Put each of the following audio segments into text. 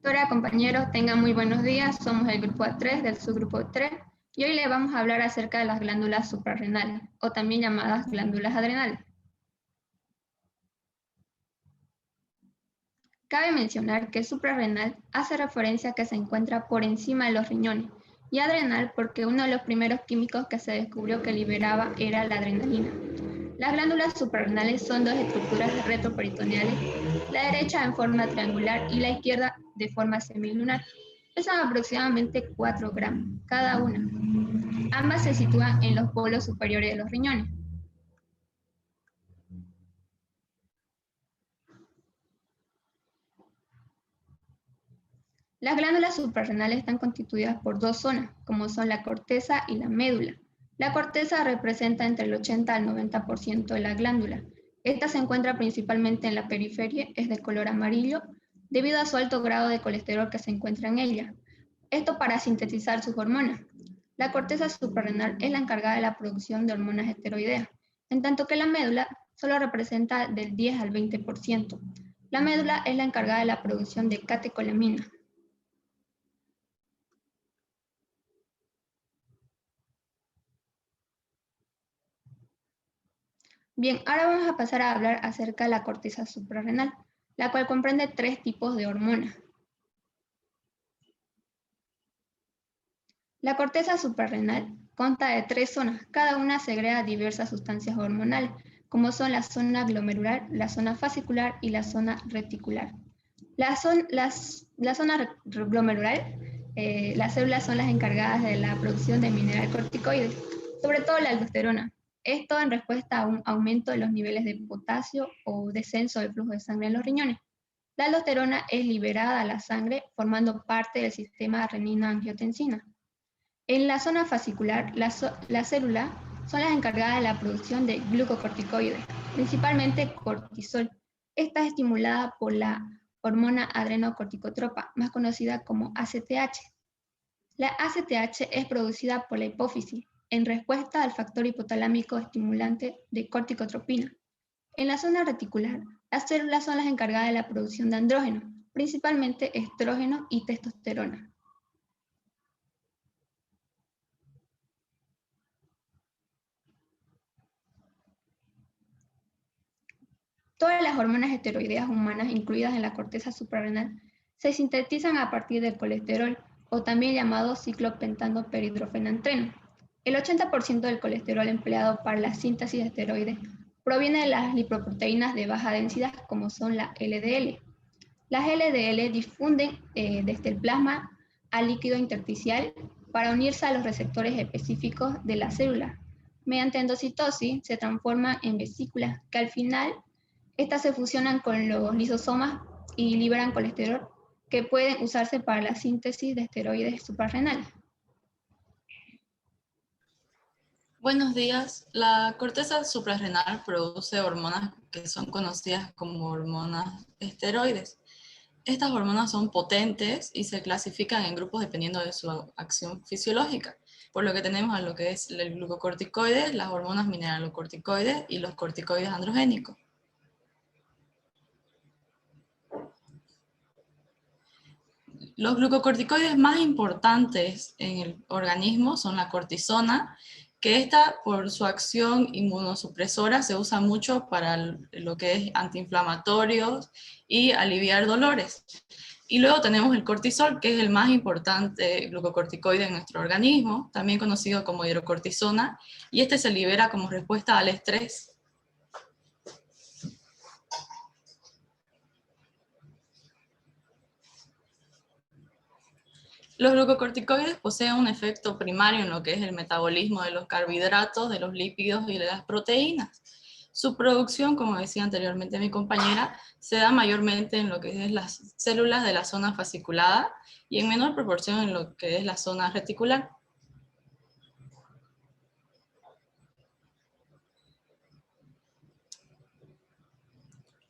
Doctora, compañeros, tengan muy buenos días. Somos el grupo A3 del subgrupo 3 y hoy les vamos a hablar acerca de las glándulas suprarrenales o también llamadas glándulas adrenales. Cabe mencionar que suprarrenal hace referencia a que se encuentra por encima de los riñones y adrenal porque uno de los primeros químicos que se descubrió que liberaba era la adrenalina. Las glándulas suprarrenales son dos estructuras retroperitoneales, la derecha en forma triangular y la izquierda de forma semilunar. Pesan aproximadamente 4 gramos cada una. Ambas se sitúan en los polos superiores de los riñones. Las glándulas suprarrenales están constituidas por dos zonas, como son la corteza y la médula. La corteza representa entre el 80 al 90% de la glándula. Esta se encuentra principalmente en la periferia, es de color amarillo, debido a su alto grado de colesterol que se encuentra en ella. Esto para sintetizar sus hormonas. La corteza suprarrenal es la encargada de la producción de hormonas esteroideas, en tanto que la médula solo representa del 10 al 20%. La médula es la encargada de la producción de catecolamina. Bien, ahora vamos a pasar a hablar acerca de la corteza suprarrenal, la cual comprende tres tipos de hormonas. La corteza suprarrenal consta de tres zonas, cada una segrega diversas sustancias hormonales, como son la zona glomerular, la zona fascicular y la zona reticular. La zona glomerular, las células son las encargadas de la producción de mineral corticoides, sobre todo la aldosterona. Esto en respuesta a un aumento de los niveles de potasio o descenso del flujo de sangre en los riñones. La aldosterona es liberada a la sangre formando parte del sistema renina-angiotensina. En la zona fascicular, las células son las encargadas de la producción de glucocorticoides, principalmente cortisol. Esta es estimulada por la hormona adrenocorticotropa, más conocida como ACTH. La ACTH es producida por la hipófisis en respuesta al factor hipotalámico estimulante de corticotropina. En la zona reticular, las células son las encargadas de la producción de andrógenos, principalmente estrógeno y testosterona. Todas las hormonas esteroideas humanas incluidas en la corteza suprarrenal se sintetizan a partir del colesterol, o también llamado ciclopentano perhidrofenantreno. El 80% del colesterol empleado para la síntesis de esteroides proviene de las lipoproteínas de baja densidad, como son la LDL. Las LDL difunden desde el plasma al líquido intersticial para unirse a los receptores específicos de la célula. Mediante endocitosis se transforman en vesículas que al final estas se fusionan con los lisosomas y liberan colesterol que pueden usarse para la síntesis de esteroides suprarrenales. Buenos días. La corteza suprarrenal produce hormonas que son conocidas como hormonas esteroides. Estas hormonas son potentes y se clasifican en grupos dependiendo de su acción fisiológica, por lo que tenemos a lo que es el glucocorticoide, las hormonas mineralocorticoides y los corticoides androgénicos. Los glucocorticoides más importantes en el organismo son la cortisona, que esta por su acción inmunosupresora se usa mucho para lo que es antiinflamatorios y aliviar dolores. Y luego tenemos el cortisol, que es el más importante glucocorticoide en nuestro organismo, también conocido como hidrocortisona, y este se libera como respuesta al estrés. Los glucocorticoides poseen un efecto primario en lo que es el metabolismo de los carbohidratos, de los lípidos y de las proteínas. Su producción, como decía anteriormente mi compañera, se da mayormente en lo que es las células de la zona fasciculada y en menor proporción en lo que es la zona reticular.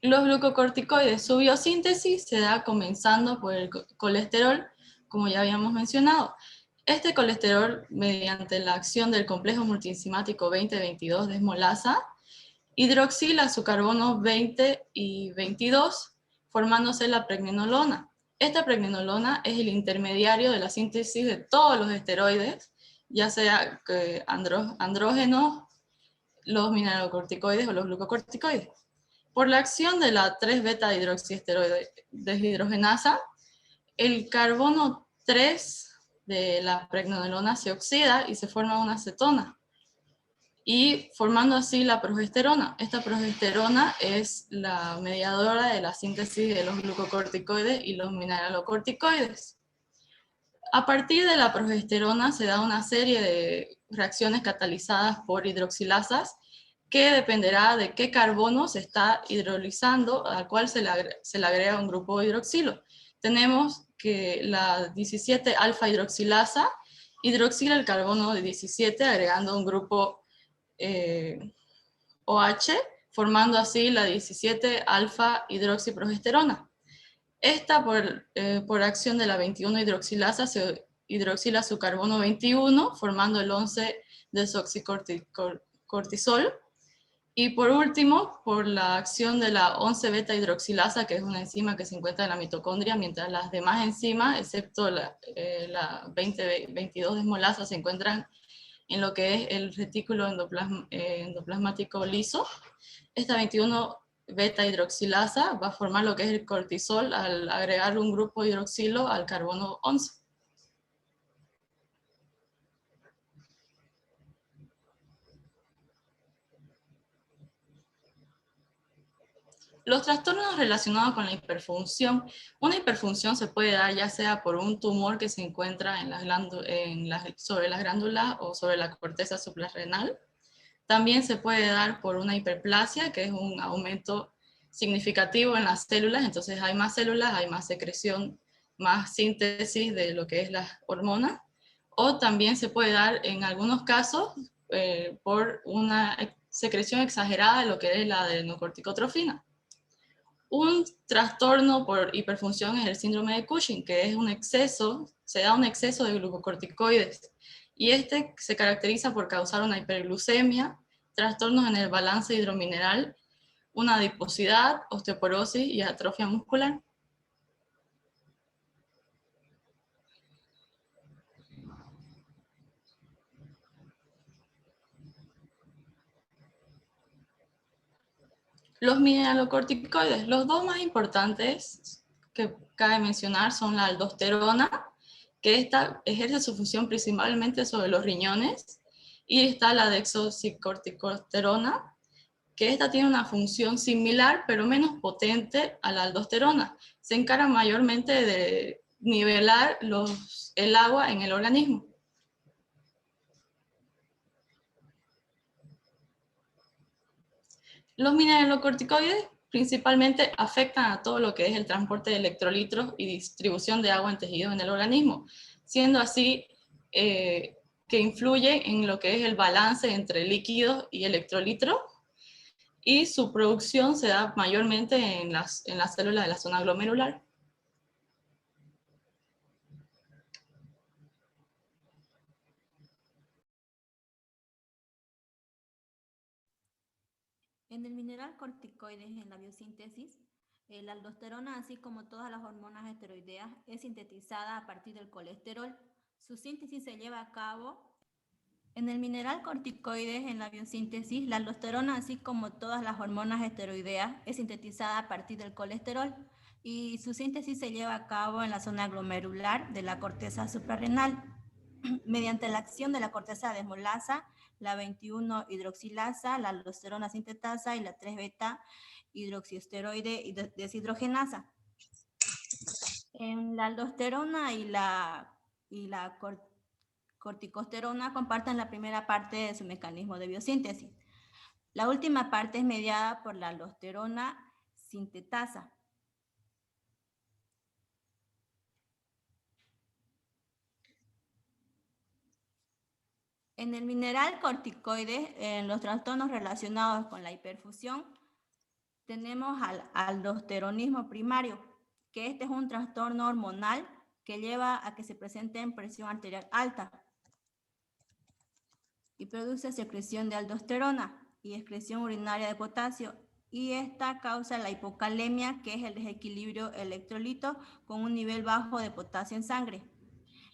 Los glucocorticoides, su biosíntesis se da comenzando por el colesterol, como ya habíamos mencionado. Este colesterol, mediante la acción del complejo multienzimático 20-22 desmolasa, hidroxila su carbono 20 y 22, formándose la pregnenolona. Esta pregnenolona es el intermediario de la síntesis de todos los esteroides, ya sea andrógenos, los mineralocorticoides o los glucocorticoides. Por la acción de la 3-beta hidroxiesteroide deshidrogenasa, el carbono 3 de la pregnenolona se oxida y se forma una acetona, y formando así la progesterona. Esta progesterona es la mediadora de la síntesis de los glucocorticoides y los mineralocorticoides. A partir de la progesterona se da una serie de reacciones catalizadas por hidroxilasas que dependerá de qué carbono se está hidrolizando, al cual se le agrega un grupo hidroxilo. Tenemos que la 17 alfa hidroxilasa hidroxila el carbono de 17 agregando un grupo OH, formando así la 17 alfa hidroxiprogesterona. Esta, por acción de la 21 hidroxilasa, se hidroxila su carbono 21, formando el 11 desoxicortisol. Y por último, por la acción de la 11 beta hidroxilasa, que es una enzima que se encuentra en la mitocondria, mientras las demás enzimas, excepto la 22 desmolasa, se encuentran en lo que es el retículo endoplasmático liso. Esta 21 beta hidroxilasa va a formar lo que es el cortisol al agregar un grupo hidroxilo al carbono 11. Los trastornos relacionados con la hiperfunción. Una hiperfunción se puede dar ya sea por un tumor que se encuentra en sobre las glándulas o sobre la corteza suprarrenal. También se puede dar por una hiperplasia, que es un aumento significativo en las células, entonces hay más células, hay más secreción, más síntesis de lo que es las hormonas. O también se puede dar en algunos casos por una secreción exagerada de lo que es la adenocorticotrofina. Un trastorno por hiperfunción es el síndrome de Cushing, que es se da un exceso de glucocorticoides. Y este se caracteriza por causar una hiperglucemia, trastornos en el balance hidromineral, una adiposidad, osteoporosis y atrofia muscular. Los mineralocorticoides, los dos más importantes que cabe mencionar son la aldosterona, que esta ejerce su función principalmente sobre los riñones, y está la desoxicorticosterona, que esta tiene una función similar pero menos potente a la aldosterona. Se encarga mayormente de nivelar el agua en el organismo. Los mineralocorticoides principalmente afectan a todo lo que es el transporte de electrolitos y distribución de agua en tejidos en el organismo, siendo así que influye en lo que es el balance entre líquidos y electrolitos, y su producción se da mayormente en las células de la zona glomerular. En el mineral corticoides en la biosíntesis, la aldosterona, así como todas las hormonas esteroideas, es sintetizada a partir del colesterol. Su síntesis se lleva a cabo en el mineral corticoides en la biosíntesis. La aldosterona, así como todas las hormonas esteroideas, es sintetizada a partir del colesterol y su síntesis se lleva a cabo en la zona glomerular de la corteza suprarrenal mediante la acción de la corteza desmolasa, la 21 hidroxilasa, la aldosterona sintetasa y la 3-beta hidroxiesteroide deshidrogenasa. En la aldosterona y la corticosterona comparten la primera parte de su mecanismo de biosíntesis. La última parte es mediada por la aldosterona sintetasa. En el mineral corticoides, en los trastornos relacionados con la hiperfusión, tenemos al aldosteronismo primario, que este es un trastorno hormonal que lleva a que se presente en presión arterial alta y produce secreción de aldosterona y excreción urinaria de potasio y esta causa la hipocalemia, que es el desequilibrio electrolito con un nivel bajo de potasio en sangre,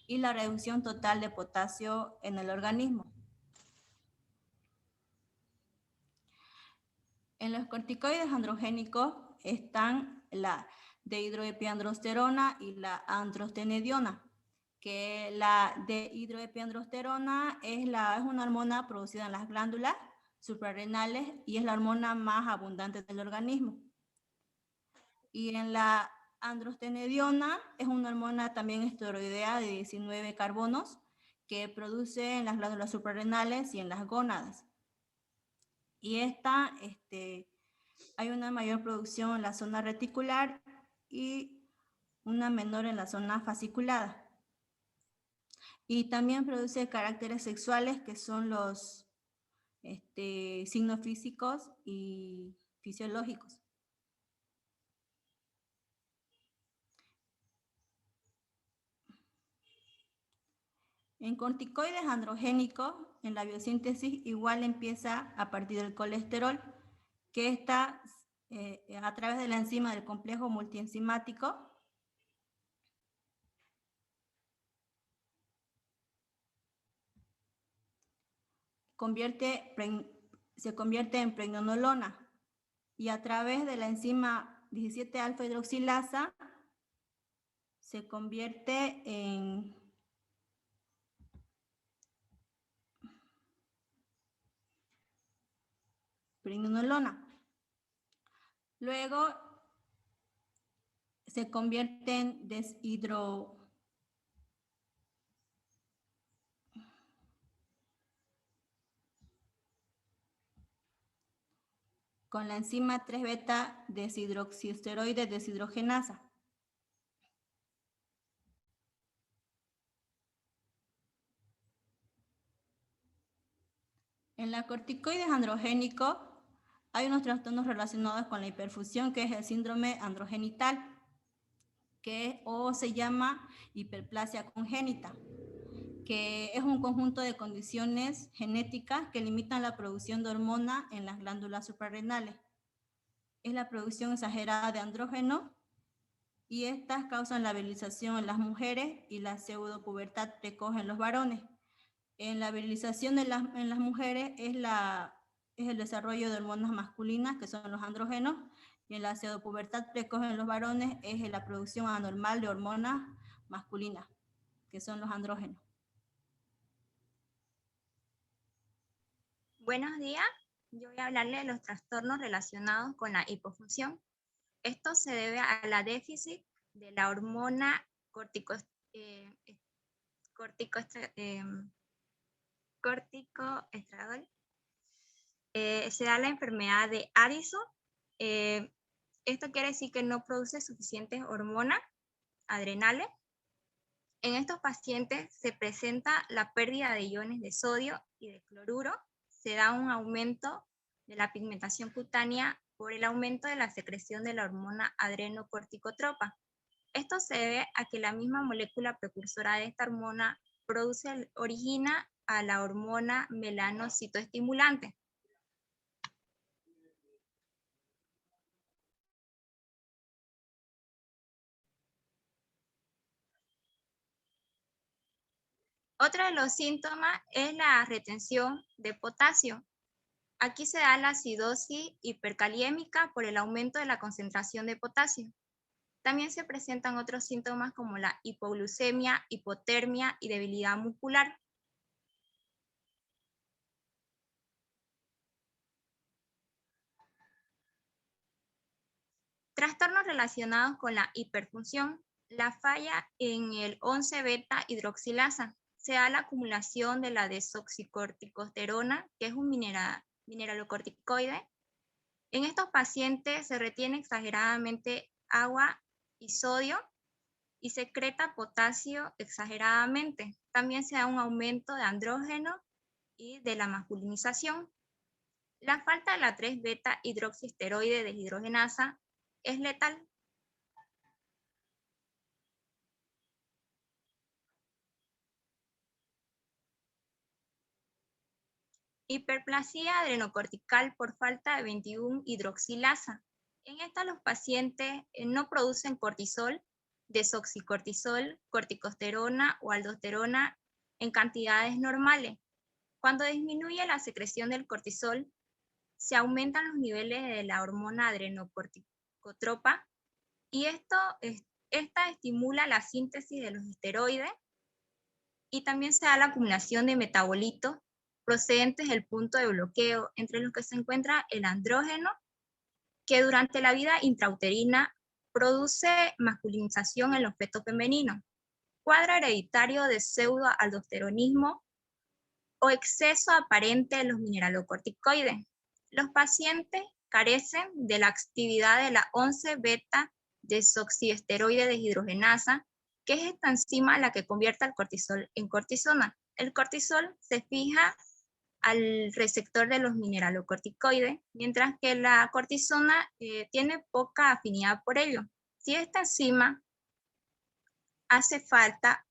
y la reducción total de potasio en el organismo. En los corticoides androgénicos están la dehidroepiandrosterona y la androstenediona, que la dehidroepiandrosterona es una hormona producida en las glándulas suprarrenales y es la hormona más abundante del organismo. Y en la androstenediona es una hormona también esteroidea de 19 carbonos que produce en las glándulas suprarrenales y en las gónadas. Y esta, hay una mayor producción en la zona reticular y una menor en la zona fasciculada. Y también produce caracteres sexuales que son los signos físicos y fisiológicos. En corticoides androgénicos, en la biosíntesis igual empieza a partir del colesterol, que está a través de la enzima del complejo multienzimático, se convierte en pregnenolona y a través de la enzima 17-alfa hidroxilasa se convierte en pregnenolona. Luego se convierte en con la enzima 3-beta deshidroxiesteroide deshidrogenasa. En la corticoides androgénicos hay unos trastornos relacionados con la hiperfusión, que es el síndrome androgenital, o se llama hiperplasia congénita, que es un conjunto de condiciones genéticas que limitan la producción de hormona en las glándulas suprarrenales. Es la producción exagerada de andrógeno y estas causan la virilización en las mujeres y la pseudopubertad precoz en los varones. En la virilización en las mujeres es el desarrollo de hormonas masculinas, que son los andrógenos, y en la pseudopubertad precoz en los varones es la producción anormal de hormonas masculinas, que son los andrógenos. Buenos días, yo voy a hablarle de los trastornos relacionados con la hipofunción. Esto se debe a la déficit de la hormona corticoestradiol. Se da la enfermedad de Addison. Esto quiere decir que no produce suficientes hormonas adrenales. En estos pacientes se presenta la pérdida de iones de sodio y de cloruro. Se da un aumento de la pigmentación cutánea por el aumento de la secreción de la hormona adrenocorticotropa. Esto se debe a que la misma molécula precursora de esta hormona origina a la hormona melanocitoestimulante. Otro de los síntomas es la retención de potasio. Aquí se da la acidosis hipercaliémica por el aumento de la concentración de potasio. También se presentan otros síntomas como la hipoglucemia, hipotermia y debilidad muscular. Trastornos relacionados con la hiperfunción. La falla en el 11-beta hidroxilasa. Se da la acumulación de la desoxicorticosterona, que es un mineralocorticoide. En estos pacientes se retiene exageradamente agua y sodio y secreta potasio exageradamente. También se da un aumento de andrógeno y de la masculinización. La falta de la 3-beta hidroxiesteroide deshidrogenasa es letal. Hiperplasia adrenocortical por falta de 21-hidroxilasa. En esta los pacientes no producen cortisol, desoxicortisol, corticosterona o aldosterona en cantidades normales. Cuando disminuye la secreción del cortisol, se aumentan los niveles de la hormona adrenocorticotropa y esta estimula la síntesis de los esteroides y también se da la acumulación de metabolitos procedentes del punto de bloqueo, entre los que se encuentra el andrógeno, que durante la vida intrauterina produce masculinización en los fetos femeninos, cuadro hereditario de pseudoaldosteronismo o exceso aparente de los mineralocorticoides. Los pacientes carecen de la actividad de la 11-beta desoxiesteroide deshidrogenasa, que es esta enzima la que convierte al cortisol en cortisona. El cortisol se fija al receptor de los mineralocorticoides, mientras que la cortisona tiene poca afinidad por ello. Si esta enzima hace falta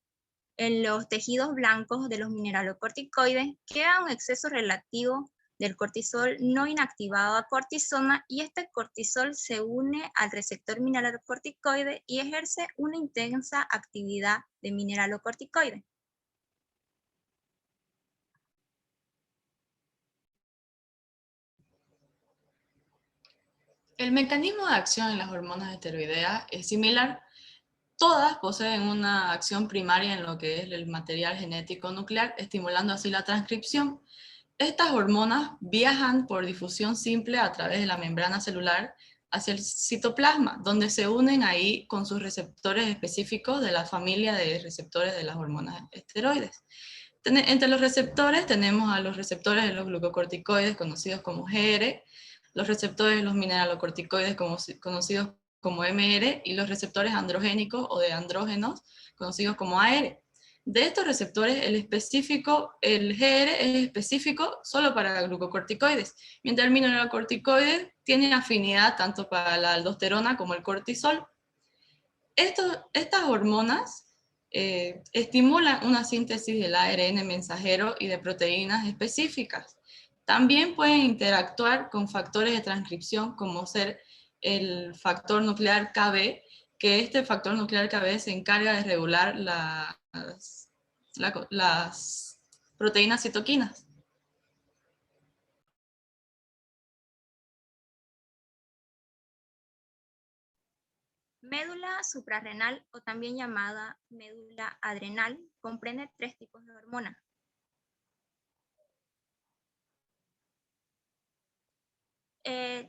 en los tejidos blancos de los mineralocorticoides, queda un exceso relativo del cortisol no inactivado a cortisona y este cortisol se une al receptor mineralocorticoide y ejerce una intensa actividad de mineralocorticoide. El mecanismo de acción en las hormonas esteroideas es similar. Todas poseen una acción primaria en lo que es el material genético nuclear, estimulando así la transcripción. Estas hormonas viajan por difusión simple a través de la membrana celular hacia el citoplasma, donde se unen ahí con sus receptores específicos de la familia de receptores de las hormonas esteroides. Entre los receptores tenemos a los receptores de los glucocorticoides, conocidos como GR, los receptores de los mineralocorticoides, conocidos como MR, y los receptores androgénicos o de andrógenos, conocidos como AR. De estos receptores, el GR es específico solo para glucocorticoides, mientras el mineralocorticoide tiene afinidad tanto para la aldosterona como el cortisol. Estas hormonas estimulan una síntesis del ARN mensajero y de proteínas específicas. También pueden interactuar con factores de transcripción como ser el factor nuclear Kb, que este factor nuclear Kb se encarga de regular las proteínas citoquinas. Médula suprarrenal, o también llamada médula adrenal, comprende 3 tipos de hormonas.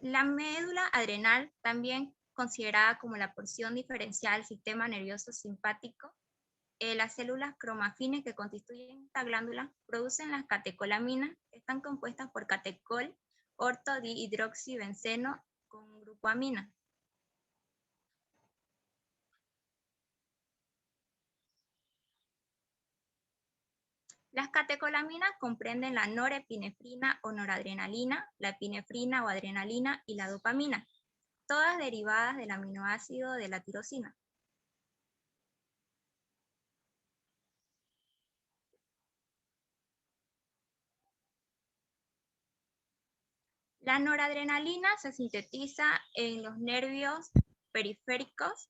La médula adrenal, también considerada como la porción diferencial del sistema nervioso simpático, las células cromafines que constituyen esta glándula producen las catecolaminas, que están compuestas por catecol, ortodihidroxibenceno con grupoamina. Las catecolaminas comprenden la norepinefrina o noradrenalina, la epinefrina o adrenalina y la dopamina, todas derivadas del aminoácido de la tirosina. La noradrenalina se sintetiza en los nervios periféricos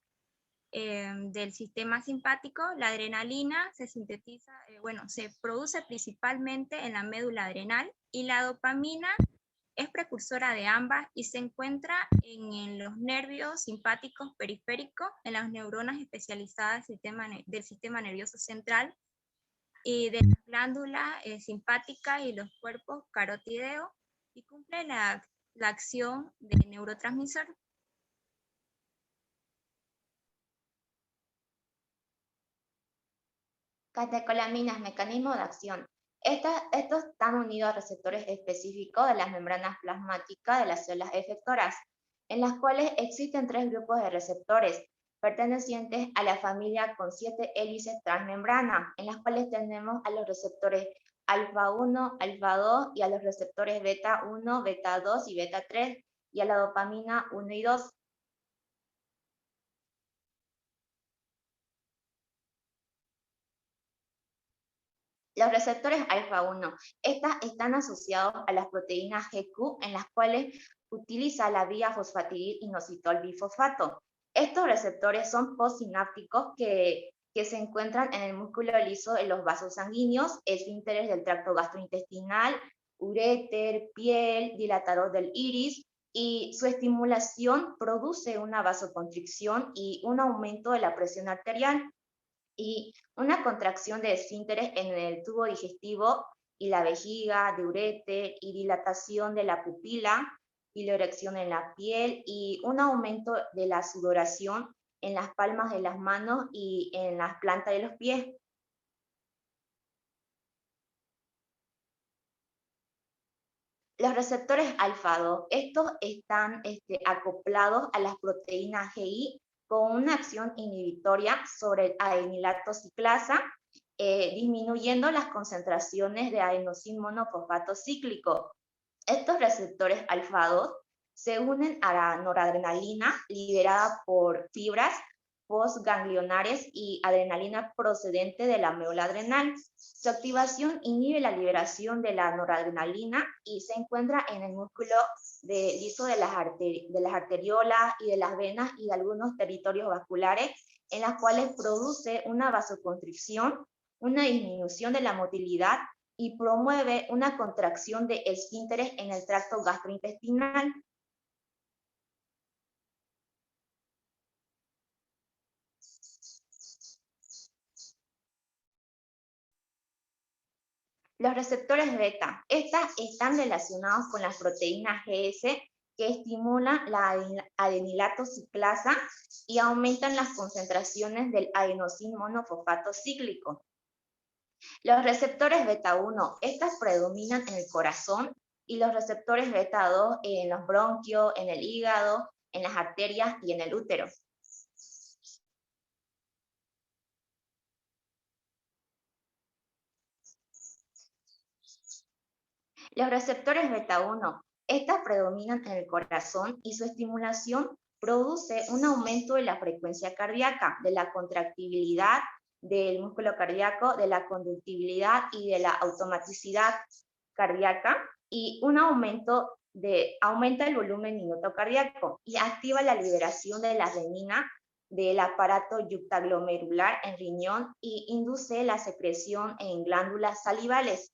del sistema simpático. La adrenalina se sintetiza, se produce principalmente en la médula adrenal y la dopamina es precursora de ambas y se encuentra en los nervios simpáticos periféricos, en las neuronas especializadas del sistema nervioso central y de las glándulas simpáticas y los cuerpos carotideos y cumple la acción de neurotransmisor. Catecolaminas, mecanismo de acción. Estos están unidos a receptores específicos de las membranas plasmáticas de las células efectoras, en las cuales existen 3 grupos de receptores, pertenecientes a la familia con 7 hélices transmembrana, en las cuales tenemos a los receptores alfa 1, alfa 2 y a los receptores beta 1, beta 2 y beta 3 y a la dopamina 1 y 2. Los receptores alfa-1, estas están asociados a las proteínas GQ, en las cuales utiliza la vía fosfatidil-inositol bifosfato. Estos receptores son postsinápticos que se encuentran en el músculo liso de los vasos sanguíneos, esfínteres del tracto gastrointestinal, uréter, piel, dilatador del iris, y su estimulación produce una vasoconstricción y un aumento de la presión arterial, y una contracción de esfínteres en el tubo digestivo y la vejiga, de uréter, y dilatación de la pupila, y la erección en la piel, y un aumento de la sudoración en las palmas de las manos y en las plantas de los pies. Los receptores alfa-2, estos están acoplados a las proteínas GI con una acción inhibitoria sobre el adenilato ciclasa, disminuyendo las concentraciones de adenosín monofosfato cíclico. Estos receptores alfa-2 se unen a la noradrenalina liberada por fibras postganglionares y adrenalina procedente de la médula adrenal. Su activación inhibe la liberación de la noradrenalina y se encuentra en el músculo liso de las arteriolas y de las venas y de algunos territorios vasculares, en las cuales produce una vasoconstricción, una disminución de la motilidad y promueve una contracción de esfínteres en el tracto gastrointestinal. Los receptores beta, estas están relacionados con las proteínas GS que estimulan la adenilato ciclasa y aumentan las concentraciones del adenosín monofosfato cíclico. Los receptores beta 1, estas predominan en el corazón, y los receptores beta 2 en los bronquios, en el hígado, en las arterias y en el útero. Los receptores beta 1, estas predominan en el corazón y su estimulación produce un aumento de la frecuencia cardíaca, de la contractibilidad del músculo cardíaco, de la conductibilidad y de la automaticidad cardíaca, y un aumenta el volumen minuto cardíaco y activa la liberación de la renina del aparato yuctaglomerular en riñón y induce la secreción en glándulas salivales.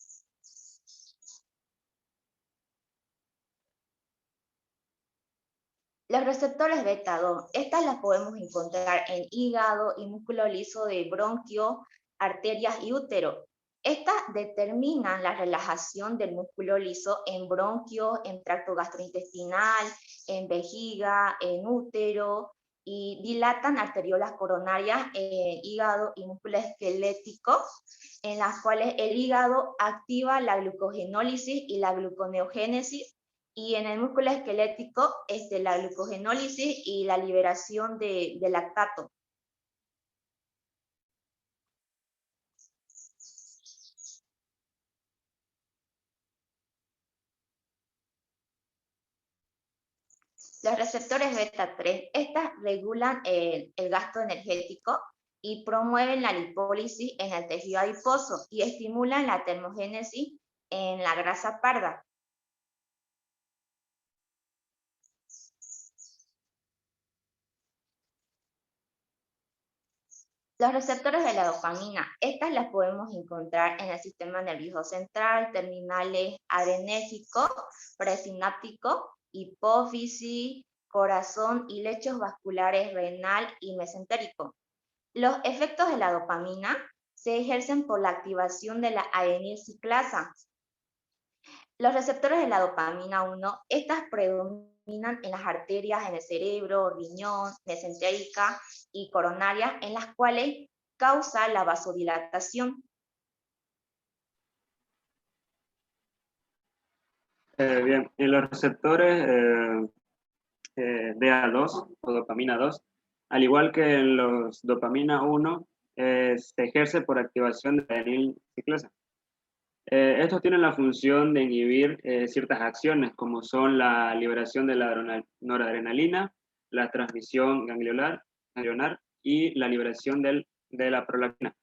Los receptores beta 2, estas las podemos encontrar en hígado y músculo liso de bronquio, arterias y útero. Estas determinan la relajación del músculo liso en bronquio, en tracto gastrointestinal, en vejiga, en útero, y dilatan arteriolas coronarias en hígado y músculo esquelético, en las cuales el hígado activa la glucogenólisis y la gluconeogénesis, y en el músculo esquelético la glucogenólisis y la liberación de lactato. Los receptores beta 3, estas regulan el gasto energético y promueven la lipólisis en el tejido adiposo y estimulan la termogénesis en la grasa parda. Los receptores de la dopamina, estas las podemos encontrar en el sistema nervioso central, terminales adrenérgico, presináptico, hipófisis, corazón y lechos vasculares renal y mesentérico. Los efectos de la dopamina se ejercen por la activación de la adenilciclasa. Los receptores de la dopamina 1, estas predominan en las arterias, en el cerebro, riñón, mesentérica y coronaria, en las cuales causa la vasodilatación. Bien, en los receptores DA2 o dopamina 2, al igual que en los dopamina 1, se ejerce por activación de la adenilciclasa. Estos tienen la función de inhibir ciertas acciones, como son la liberación de la noradrenalina, la transmisión ganglionar y la liberación de la prolactina.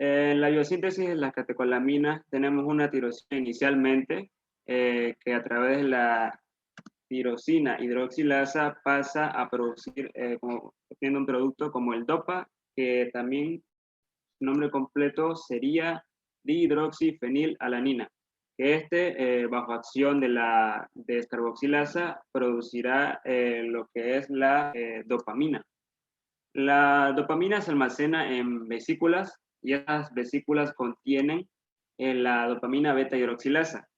En la biosíntesis de las catecolaminas tenemos una tirosina inicialmente que a través de la tirosina hidroxilasa pasa a producir, obteniendo un producto como el DOPA, que también su nombre completo sería dihidroxifenilalanina, que bajo acción de la descarboxilasa producirá lo que es la dopamina. La dopamina se almacena en vesículas y esas vesículas contienen la dopamina beta hidroxilasa,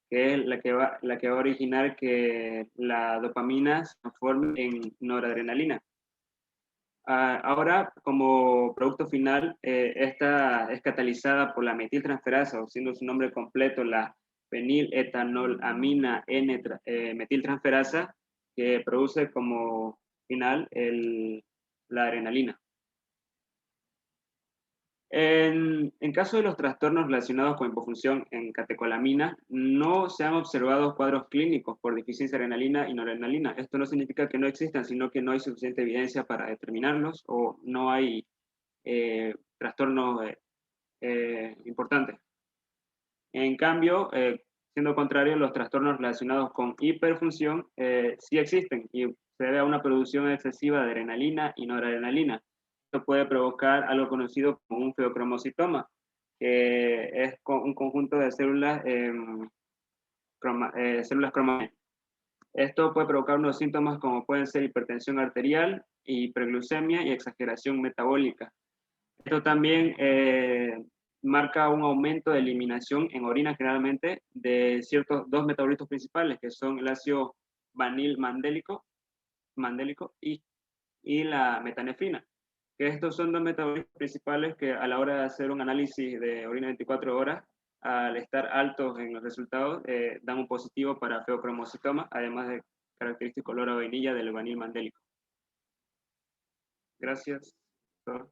que es la que va a originar que la dopamina se transforme en noradrenalina. Ahora, como producto final, esta es catalizada por la metiltransferasa, o siendo su nombre completo la feniletolamina N-metiltransferasa, que produce como final la adrenalina. En caso de los trastornos relacionados con hipofunción en catecolamina, no se han observado cuadros clínicos por deficiencia de adrenalina y noradrenalina. Esto no significa que no existan, sino que no hay suficiente evidencia para determinarlos o no hay trastornos importantes. En cambio, siendo contrario, los trastornos relacionados con hiperfunción sí existen y se debe a una producción excesiva de adrenalina y noradrenalina. Esto puede provocar algo conocido como un feocromocitoma, que es un conjunto de células, células cromogénicas. Esto puede provocar unos síntomas como pueden ser hipertensión arterial, hiperglucemia y exageración metabólica. Esto también marca un aumento de eliminación en orina generalmente de ciertos dos metabolitos principales, que son el ácido vanil mandélico y la metanefrina. Que estos son dos metabolitos principales que a la hora de hacer un análisis de orina 24 horas, al estar altos en los resultados, dan un positivo para feocromocitoma, además de característico olor a vainilla del vanil mandélico. Gracias, doctor.